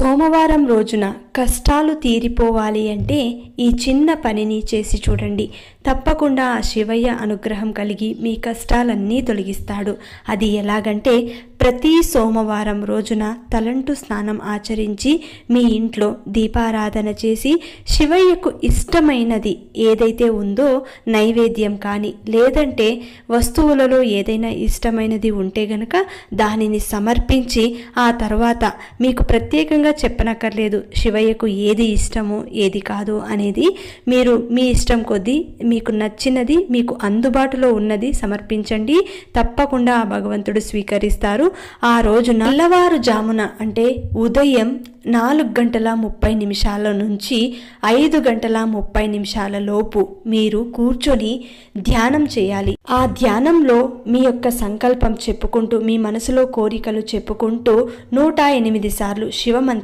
సోమవారం రోజున కష్టాలు తీరిపోవాలి అంటే ఈ చిన్న పనిని చేసి చూడండి. తప్పకుండా ఆ శివయ్య అనుగ్రహం కలిగి మీ కష్టాలన్నీ తొలగిస్తాడు. అది ఎలాగంటే, ప్రతి సోమవారం రోజున తలంటు స్నానం ఆచరించి మీ ఇంట్లో దీపారాధన చేసి శివయ్యకు ఇష్టమైనది ఏదైతే ఉందో నైవేద్యం కానీ లేదంటే వస్తువులలో ఏదైనా ఇష్టమైనది ఉంటే గనక దానిని సమర్పించి ఆ తర్వాత మీకు ప్రత్యేకంగా చెప్పనక్కర్లేదు శివయ్యకు ఏది ఇష్టమో ఏది కాదు అనేది. మీరు మీ ఇష్టం కొద్దీ మీకు నచ్చినది మీకు అందుబాటులో ఉన్నది సమర్పించండి. తప్పకుండా ఆ భగవంతుడు స్వీకరిస్తారు. ఆ రోజు నల్లవారుజామున అంటే ఉదయం 4:30 నుంచి 5:30 లోపు మీరు కూర్చొని ధ్యానం చేయాలి. ఆ ధ్యానంలో మీ యొక్క సంకల్పం చెప్పుకుంటూ మీ మనసులో కోరికలు చెప్పుకుంటూ 108 సార్లు శివమంత్రం